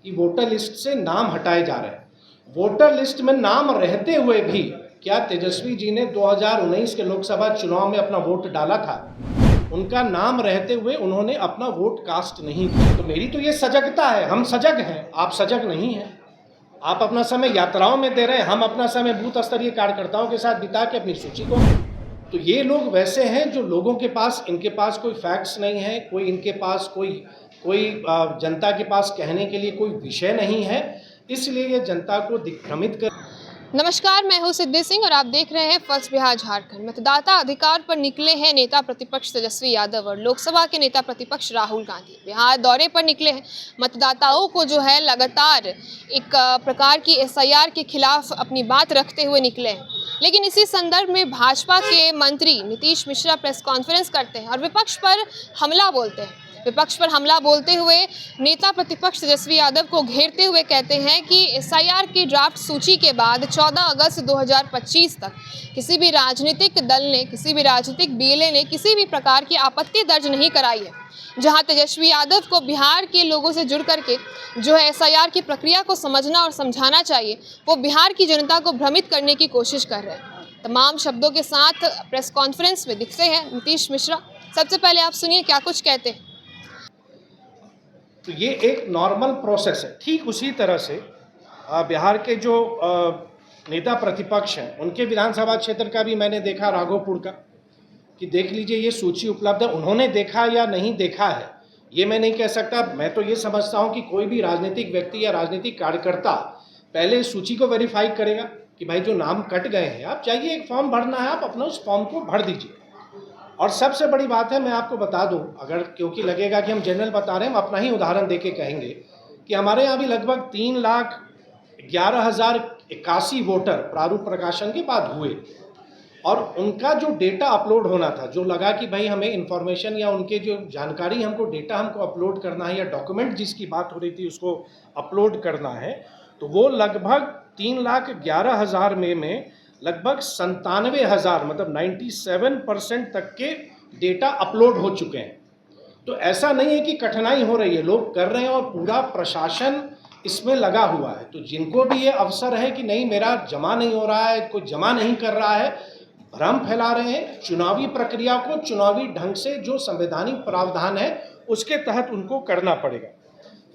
कि voter list से नाम हटाए जा रहे हैं। वोटर लिस्ट में नाम रहते हुए भी क्या तेजस्वी जी ने 2019 के लोकसभा चुनाव में अपना वोट डाला था? उनका नाम रहते हुए उन्होंने अपना वोट कास्ट नहीं किया। तो मेरी तो ये सजगता है, हम सजग हैं, आप सजग नहीं हैं। आप अपना समय यात्राओं में दे रहे हैं, हम अपना समय बूथ स्तरीय कार्यकर्ताओं के साथ बिता के अपनी सूची को। तो ये लोग वैसे हैं जो लोगों के पास, इनके पास कोई फैक्ट्स नहीं है, कोई इनके पास कोई जनता के पास कहने के लिए कोई विषय नहीं है, इसलिए ये जनता को दिग्भ्रमित कर। नमस्कार, मैं हूं सिद्धि सिंह और आप देख रहे हैं फर्स्ट बिहार झारखंड। मतदाता अधिकार पर निकले हैं नेता प्रतिपक्ष तेजस्वी यादव और लोकसभा के नेता प्रतिपक्ष राहुल गांधी। बिहार दौरे पर निकले हैं। मतदाताओं को जो है लगातार एक प्रकार की SIR के खिलाफ अपनी बात रखते हुए निकले हैं। लेकिन इसी संदर्भ में भाजपा के मंत्री नीतीश मिश्रा प्रेस कॉन्फ्रेंस करते हैं और विपक्ष पर हमला बोलते हैं। विपक्ष पर हमला बोलते हुए नेता प्रतिपक्ष तेजस्वी यादव को घेरते हुए कहते हैं कि SIR की ड्राफ्ट सूची के बाद 14 अगस्त 2025 तक किसी भी राजनीतिक दल ने, किसी भी राजनीतिक BLA ने किसी भी प्रकार की आपत्ति दर्ज नहीं कराई है। जहां तेजस्वी यादव को बिहार के लोगों से जुड़ करके जो है SIR की प्रक्रिया को समझना और समझाना चाहिए, वो बिहार की जनता को भ्रमित करने की कोशिश कर रहे हैं। तमाम शब्दों के साथ प्रेस कॉन्फ्रेंस में दिखते हैं नीतीश मिश्रा। सबसे पहले आप सुनिए क्या कुछ कहते हैं। तो ये एक नॉर्मल प्रोसेस है। ठीक उसी तरह से बिहार के जो नेता प्रतिपक्ष हैं, उनके विधानसभा क्षेत्र का भी मैंने देखा, राघोपुर का, कि देख लीजिए ये सूची उपलब्ध है। उन्होंने देखा या नहीं देखा है ये मैं नहीं कह सकता। मैं तो ये समझता हूँ कि कोई भी राजनीतिक व्यक्ति या राजनीतिक कार्यकर्ता पहले सूची को वेरीफाई करेगा कि भाई जो नाम कट गए हैं, आप चाहिए एक फॉर्म भरना है, आप अपना उस फॉर्म को भर दीजिए। और सबसे बड़ी बात है, मैं आपको बता दूं, अगर क्योंकि लगेगा कि हम जनरल बता रहे हैं, हम अपना ही उदाहरण देके कहेंगे कि हमारे यहाँ भी लगभग 3,11,081 वोटर प्रारूप प्रकाशन के बाद हुए और उनका जो डेटा अपलोड होना था, जो लगा कि भाई हमें इन्फॉर्मेशन या उनके जो जानकारी हमको डेटा हमको अपलोड करना है या डॉक्यूमेंट जिसकी बात हो रही थी उसको अपलोड करना है, तो वो लगभग 3,11,000 में लगभग 97,000 मतलब 97% तक के डेटा अपलोड हो चुके हैं। तो ऐसा नहीं है कि कठिनाई हो रही है, लोग कर रहे हैं और पूरा प्रशासन इसमें लगा हुआ है। तो जिनको भी ये अवसर है कि नहीं मेरा जमा नहीं हो रहा है, कोई जमा नहीं कर रहा है, भ्रम फैला रहे हैं। चुनावी प्रक्रिया को चुनावी ढंग से जो संवैधानिक प्रावधान है उसके तहत उनको करना पड़ेगा।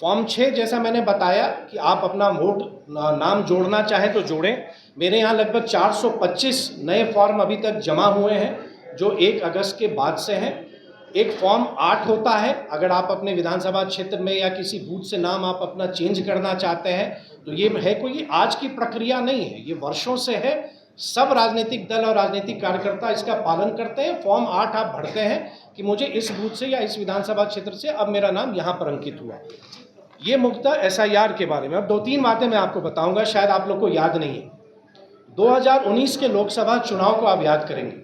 फॉर्म 6 जैसा मैंने बताया कि आप अपना वोट नाम जोड़ना चाहें तो जोड़ें। मेरे यहाँ लगभग 425 नए फॉर्म अभी तक जमा हुए हैं जो 1 अगस्त के बाद से हैं। एक फॉर्म 8 होता है अगर आप अपने विधानसभा क्षेत्र में या किसी बूथ से नाम आप अपना चेंज करना चाहते हैं। तो ये है, कोई आज की प्रक्रिया नहीं है, ये वर्षों से है। सब राजनीतिक दल और राजनीतिक कार्यकर्ता इसका पालन करते हैं। फॉर्म 8 आप भरते हैं कि मुझे इस बूथ से या इस विधानसभा क्षेत्र से अब मेरा नाम यहाँ पर अंकित हुआ। ये मुख्यतः SIR के बारे में। अब 2-3 बातें मैं आपको बताऊंगा, शायद आप लोग को याद नहीं है। 2019 के लोकसभा चुनाव को आप याद करेंगे,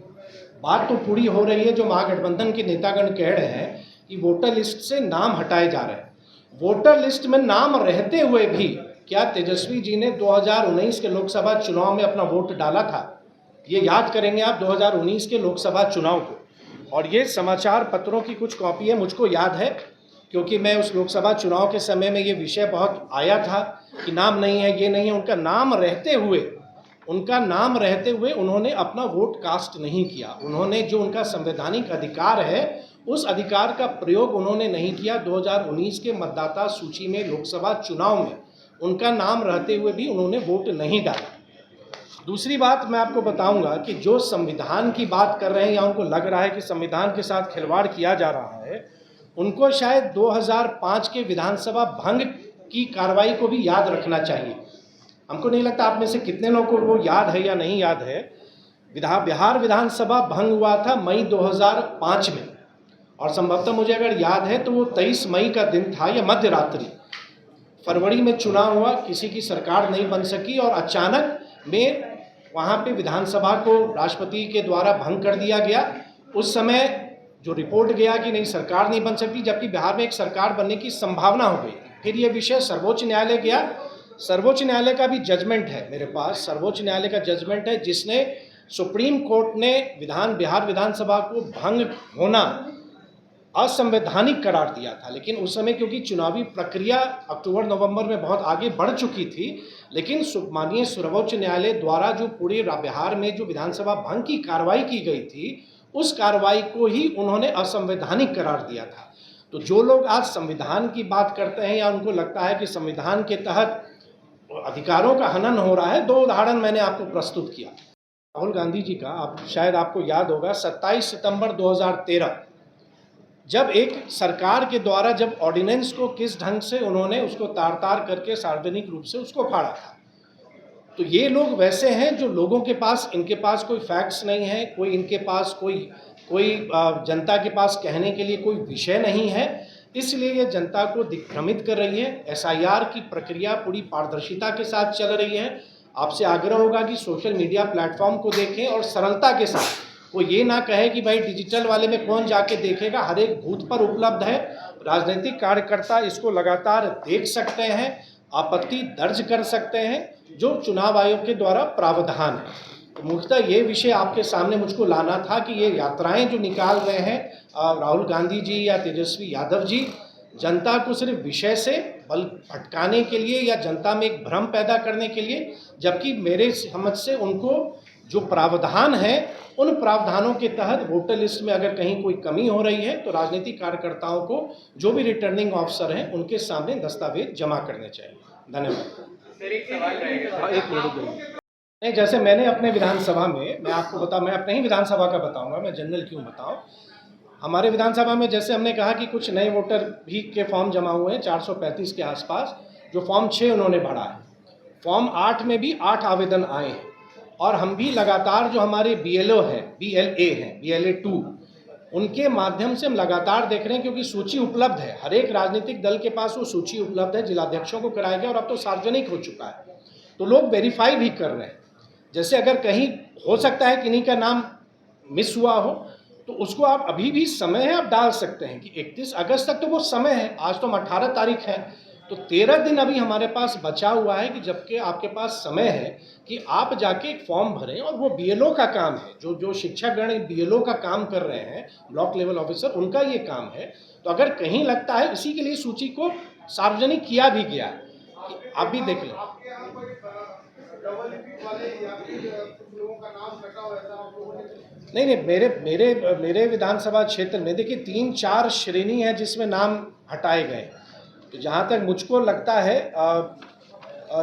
बात तो पूरी हो रही है जो महागठबंधन के नेतागण कह रहे हैं कि वोटर लिस्ट से नाम हटाए जा रहे हैं। वोटर लिस्ट में नाम रहते हुए भी क्या तेजस्वी जी ने 2019 के लोकसभा चुनाव में अपना वोट डाला था? ये याद करेंगे आप 2019 के लोकसभा चुनाव को। और ये समाचार पत्रों की कुछ कॉपी है, मुझको याद है क्योंकि मैं उस लोकसभा चुनाव के समय में ये विषय बहुत आया था कि नाम नहीं है, ये नहीं है। उनका नाम रहते हुए उन्होंने अपना वोट कास्ट नहीं किया। उन्होंने जो उनका संवैधानिक अधिकार है उस अधिकार का प्रयोग उन्होंने नहीं किया। 2019 के मतदाता सूची में लोकसभा चुनाव में उनका नाम रहते हुए भी उन्होंने वोट नहीं डाला। दूसरी बात मैं आपको बताऊंगा कि जो संविधान की बात कर रहे हैं या उनको लग रहा है कि संविधान के साथ खिलवाड़ किया जा रहा है, उनको शायद 2005 के विधानसभा भंग की कार्रवाई को भी याद रखना चाहिए। हमको नहीं लगता आप में से कितने लोगों को वो याद है या नहीं याद है। बिहार विधानसभा भंग हुआ था मई 2005 में और संभवतः मुझे अगर याद है तो वो 23 मई का दिन था या मध्य रात्रि। फरवरी में चुनाव हुआ, किसी की सरकार नहीं बन सकी और अचानक में वहाँ पे विधानसभा को राष्ट्रपति के द्वारा भंग कर दिया गया। उस समय जो रिपोर्ट गया कि नहीं सरकार नहीं बन सकती, जबकि बिहार में एक सरकार बनने की संभावना हो गई। फिर ये विषय सर्वोच्च न्यायालय गया। सर्वोच्च न्यायालय का भी जजमेंट है मेरे पास, सर्वोच्च न्यायालय का जजमेंट है जिसने सुप्रीम कोर्ट ने बिहार विधानसभा को भंग होना असंवैधानिक करार दिया था। लेकिन उस समय क्योंकि चुनावी प्रक्रिया अक्टूबर नवंबर में बहुत आगे बढ़ चुकी थी, लेकिन माननीय सर्वोच्च न्यायालय द्वारा जो पूरे बिहार में जो विधानसभा भंग की कार्रवाई की गई थी, उस कार्रवाई को ही उन्होंने असंवैधानिक करार दिया था। तो जो लोग आज संविधान की बात करते हैं या उनको लगता है कि संविधान के तहत अधिकारों का हनन हो रहा है, 2 उदाहरण मैंने आपको प्रस्तुत किया। राहुल गांधी जी का शायद आपको याद होगा 27 सितंबर 2013 जब एक सरकार के द्वारा जब ऑर्डिनेंस को किस ढंग से उन्होंने उसको तार-तार करके सार्वजनिक रूप से उसको फाड़ा था। तो ये लोग वैसे हैं जो लोगों के पास, इनके पास कोई फैक्ट्स नहीं है, कोई इनके पास कोई जनता के पास कहने के लिए कोई विषय नहीं है, इसलिए ये जनता को दिग्भ्रमित कर रही है। एसआईआर की प्रक्रिया पूरी पारदर्शिता के साथ चल रही है। आपसे आग्रह होगा कि सोशल मीडिया प्लेटफॉर्म को देखें और सरलता के साथ, वो ये ना कहे कि भाई डिजिटल वाले में कौन जाके देखेगा, हर एक बूथ पर उपलब्ध है। राजनीतिक कार्यकर्ता इसको लगातार देख सकते हैं, आपत्ति दर्ज कर सकते हैं, जो चुनाव आयोग के द्वारा प्रावधान है। तो मुख्यतः ये विषय आपके सामने मुझको लाना था कि ये यात्राएं जो निकाल रहे हैं राहुल गांधी जी या तेजस्वी यादव जी, जनता को सिर्फ विषय से बल भटकाने के लिए या जनता में एक भ्रम पैदा करने के लिए, जबकि मेरे समझ से उनको जो प्रावधान है, उन प्रावधानों के तहत वोटर लिस्ट में अगर कहीं कोई कमी हो रही है तो राजनीतिक कार्यकर्ताओं को, जो भी रिटर्निंग ऑफिसर हैं, उनके सामने दस्तावेज जमा करने चाहिए। धन्यवाद। सर एक सवाल रहेगा। एक मिनट नहीं, जैसे मैंने अपने विधानसभा में, मैं आपको मैं अपने ही विधानसभा का बताऊंगा, मैं जनरल क्यों बताऊं। हमारे विधानसभा में जैसे हमने कहा कि कुछ नए वोटर भी के फॉर्म जमा हुए हैं 435 के आसपास, जो फॉर्म 6 उन्होंने भरा है। फॉर्म 8 में भी 8 आवेदन आए हैं और हम भी लगातार जो हमारे BLO हैं, BLA हैं, BLA 2, उनके माध्यम से हम लगातार देख रहे हैं, क्योंकि सूची उपलब्ध है, हर एक राजनीतिक दल के पास वो सूची उपलब्ध है, जिलाध्यक्षों को कराया गया और अब तो सार्वजनिक हो चुका है, तो लोग वेरीफाई भी कर रहे हैं। जैसे अगर कहीं हो सकता है किन्हीं का नाम मिस हुआ हो, तो उसको आप अभी भी समय है, आप डाल सकते हैं कि 31 अगस्त तक तो वो समय है। आज तो 18 तारीख है, तो 13 दिन अभी हमारे पास बचा हुआ है कि जबकि आपके पास समय है कि आप जाके एक फॉर्म भरें। और वो BLO का काम है, जो शिक्षागण BLO का काम कर रहे हैं, ब्लॉक लेवल ऑफिसर, उनका ये काम है। तो अगर कहीं लगता है, इसी के लिए सूची को सार्वजनिक किया भी गया है, आप भी देख लें। नहीं, मेरे विधानसभा क्षेत्र में देखिए 3-4 श्रेणी है जिसमें नाम हटाए गए। तो जहाँ तक मुझको लगता है,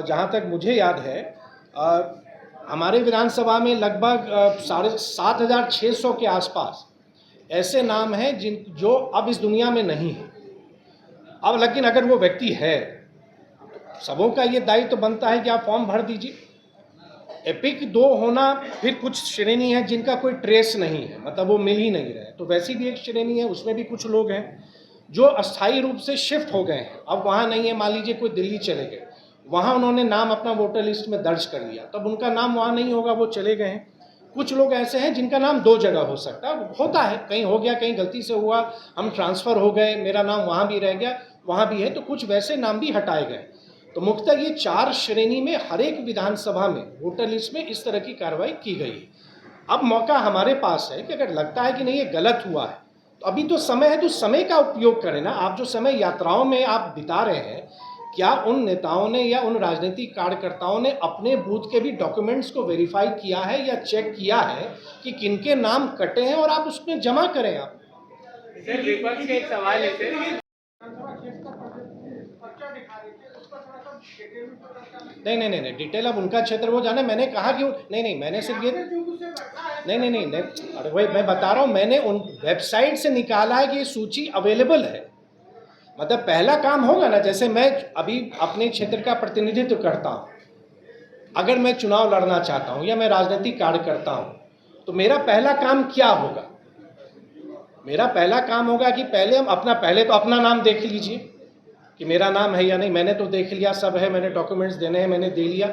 जहाँ तक मुझे याद है, हमारे विधानसभा में लगभग 7,600 के आसपास ऐसे नाम हैं जो अब इस दुनिया में नहीं है। अब लेकिन अगर वो व्यक्ति है, सबों का ये दायित्व तो बनता है कि आप फॉर्म भर दीजिए। एपिक 2 होना, फिर कुछ श्रेणी है जिनका कोई ट्रेस नहीं है, मतलब वो मिल ही नहीं रहे, तो वैसी भी एक श्रेणी है, उसमें भी कुछ लोग हैं जो अस्थायी रूप से शिफ्ट हो गए हैं, अब वहाँ नहीं है। मान लीजिए कोई दिल्ली चले गए, वहाँ उन्होंने नाम अपना वोटर लिस्ट में दर्ज कर लिया, तब उनका नाम वहाँ नहीं होगा, वो चले गए हैं। कुछ लोग ऐसे हैं जिनका नाम 2 जगह हो सकता है, होता है, कहीं हो गया, कहीं गलती से हुआ, हम ट्रांसफ़र हो गए, मेरा नाम वहाँ भी रह गया, वहाँ भी है, तो कुछ वैसे नाम भी हटाए गए। तो मुख्यतः ये 4 श्रेणी में हर एक विधानसभा में वोटर लिस्ट में इस तरह की कार्रवाई की गई है। अब मौका हमारे पास है कि अगर लगता है कि नहीं ये गलत हुआ है, तो अभी तो समय है, तो समय का उपयोग करें ना। आप जो समय यात्राओं में आप बिता रहे हैं, क्या उन नेताओं ने या उन राजनीतिक कार्यकर्ताओं ने अपने बूथ के भी डॉक्यूमेंट्स को वेरीफाई किया है या चेक किया है कि किनके नाम कटे हैं, और आप उसमें जमा करें। आप सर विपक्ष का एक सवाल है सर। नहीं, डिटेल अब उनका क्षेत्र वो जाने। मैंने कहा कि नहीं, मैंने सिर्फ ये नहीं, अरे वही मैं बता रहा हूँ, मैंने उन वेबसाइट से निकाला है कि ये सूची अवेलेबल है। मतलब पहला काम होगा ना, जैसे मैं अभी अपने क्षेत्र का प्रतिनिधित्व करता हूँ, अगर मैं चुनाव लड़ना चाहता हूँ या मैं राजनीतिक कार्य करता हूँ, तो मेरा पहला काम क्या होगा? मेरा पहला काम होगा कि पहले तो अपना नाम देख लीजिए कि मेरा नाम है या नहीं। मैंने तो देख लिया, सब है, मैंने डॉक्यूमेंट्स देने हैं, मैंने दे लिया।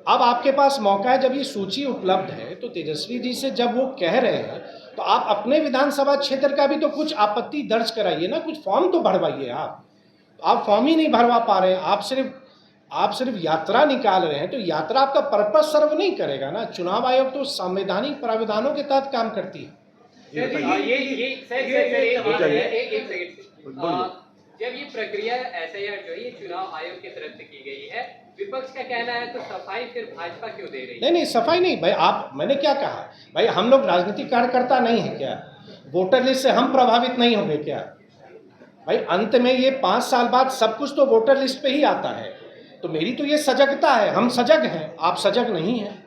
अब आपके पास मौका है, जब ये सूची उपलब्ध है, तो तेजस्वी जी से जब वो कह रहे हैं, तो आप अपने विधानसभा क्षेत्र का भी तो कुछ आपत्ति दर्ज कराइए ना, कुछ फॉर्म तो भरवाइए। आप फॉर्म ही नहीं भरवा पा रहे हैं, आप सिर्फ यात्रा निकाल रहे हैं, तो यात्रा आपका पर्पस सर्व नहीं करेगा ना। चुनाव आयोग तो संवैधानिक प्रावधानों के तहत काम करती है। सर ये सर एक सेकंड। जब ये प्रक्रिया एसआईआर जो है ये चुनाव आयोग की तरफ से की गई है, विपक्ष का कहना है तो सफाई फिर भाजपा क्यों दे रही है? नहीं सफाई नहीं भाई, आप मैंने क्या कहा भाई, हम लोग राजनीतिक कार्यकर्ता नहीं है क्या? वोटर लिस्ट से हम प्रभावित नहीं होंगे क्या? भाई अंत में ये 5 साल बाद सब कुछ तो वोटर लिस्ट पे ही आता है। तो मेरी तो ये सजगता है, हम सजग हैं, आप सजग नहीं हैं।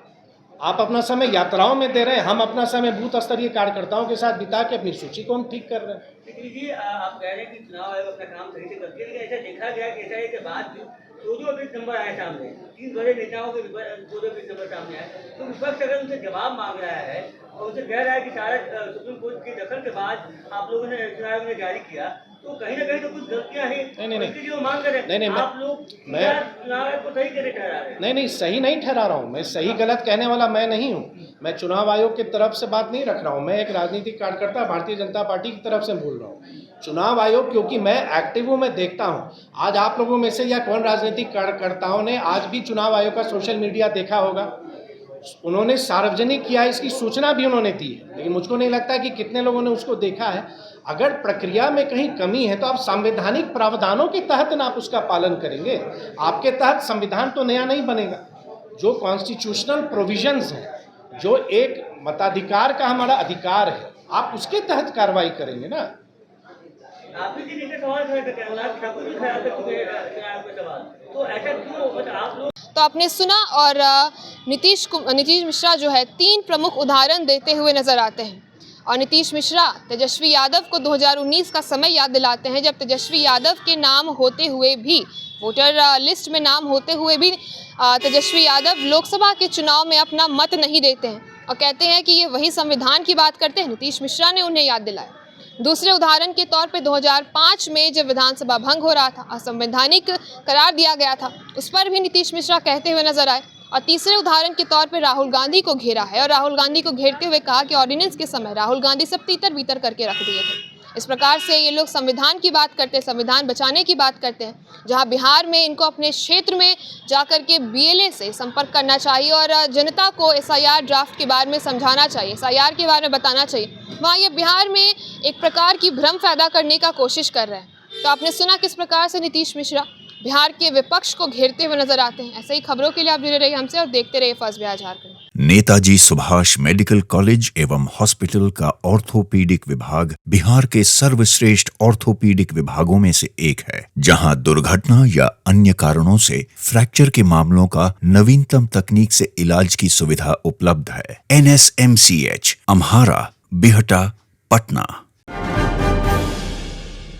आप अपना समय यात्राओं में दे रहे हैं, हम अपना समय बूथ स्तरीय कार्यकर्ताओं के साथ बिता के अपनी सूची को हम ठीक कर रहे हैं। लेकिन जी आप कह रहे हैं कि चुनाव आयोग अपना काम सही से करती है, लेकिन ऐसा देखा गया कि एसआईआर के बाद भी 2 अभियुक्त नंबर आए सामने, 3 बड़े नेताओं के 2 अभियुक्त नंबर सामने आए। तो विपक्ष अगर उनसे जवाब मांग रहा है और उनसे कह रहा है कि सारा सुप्रीम कोर्ट के दखल के बाद आप लोगों ने चुनाव आयोग ने जारी किया, तो कहीं ना कहीं तो कुछ गलतियां हैं। नहीं जो मांग कर रहे हैं आप लोग चुनाव आयोग को सही कैसे ठहरा रहे हैं? नहीं सही नहीं ठहरा रहा हूँ मैं, सही गलत कहने वाला मैं नहीं हूँ। मैं चुनाव आयोग की तरफ से बात नहीं रख रहा हूँ, मैं एक राजनीतिक कार्यकर्ता भारतीय जनता पार्टी की तरफ से बोल रहा हूँ। चुनाव आयोग क्योंकि मैं एक्टिव हूँ, मैं देखता हूँ। आज आप लोगों में से या कौन राजनीतिक कार्यकर्ताओं ने आज भी चुनाव आयोग का सोशल मीडिया देखा होगा? उन्होंने सार्वजनिक किया, इसकी सूचना भी उन्होंने दी है, लेकिन मुझको नहीं लगता कि कितने लोगों ने उसको देखा है। अगर प्रक्रिया में कहीं कमी है तो आप संवैधानिक प्रावधानों के तहत ना आप उसका पालन करेंगे। आपके तहत संविधान तो नया नहीं बनेगा। जो कॉन्स्टिट्यूशनल प्रोविजंस हैं, जो एक मताधिकार का हमारा अधिकार है, आप उसके तहत कार्रवाई करेंगे ना। आप भी नीचे सवाल खड़े करते हैं, अनुराग ठाकुर भी खड़ा कर चुके हैं आपके सवाल, तो ऐसा क्यों? मतलब आप लोग तो आपने सुना, और नीतीश मिश्रा जो है 3 प्रमुख उदाहरण देते हुए नजर आते हैं। और नीतीश मिश्रा तेजस्वी यादव को 2019 का समय याद दिलाते हैं, जब तेजस्वी यादव के नाम होते हुए भी, वोटर लिस्ट में नाम होते हुए भी तेजस्वी यादव लोकसभा के चुनाव में अपना मत नहीं देते हैं और कहते हैं कि ये वही संविधान की बात करते हैं। नीतीश मिश्रा ने उन्हें याद दिलाया। दूसरे उदाहरण के तौर पे 2005 में जब विधानसभा भंग हो रहा था, असंवैधानिक करार दिया गया था, उस पर भी नीतीश मिश्रा कहते हुए नजर आए। और तीसरे उदाहरण के तौर पे राहुल गांधी को घेरा है और राहुल गांधी को घेरते हुए कहा कि ऑर्डिनेंस के समय राहुल गांधी सब तीतर बीतर करके रख दिए थे। इस प्रकार से ये लोग संविधान की बात करते हैं, संविधान बचाने की बात करते हैं, जहां बिहार में इनको अपने क्षेत्र में जाकर के बीएलए से संपर्क करना चाहिए और जनता को एसआईआर ड्राफ्ट के बारे में समझाना चाहिए, एसआईआर के बारे में बताना चाहिए। वहाँ ये बिहार में एक प्रकार की भ्रम पैदा करने का कोशिश कर रहे हैं। तो आपने सुना किस प्रकार से नीतीश मिश्रा बिहार के विपक्ष को घेरते हुए नजर आते हैं। ऐसे ही खबरों के लिए आप जुड़े रहिए हमसे और देखते रहिए first Bihar Jharkhand. Netaji Subhash medical college एवं हॉस्पिटल का ऑर्थोपीडिक विभाग बिहार के सर्वश्रेष्ठ ऑर्थोपीडिक विभागों में से एक है, जहां दुर्घटना या अन्य कारणों से फ्रैक्चर के मामलों का नवीनतम तकनीक से इलाज की सुविधा उपलब्ध है। NSMCH, अम्हारा, बिहटा, पटना।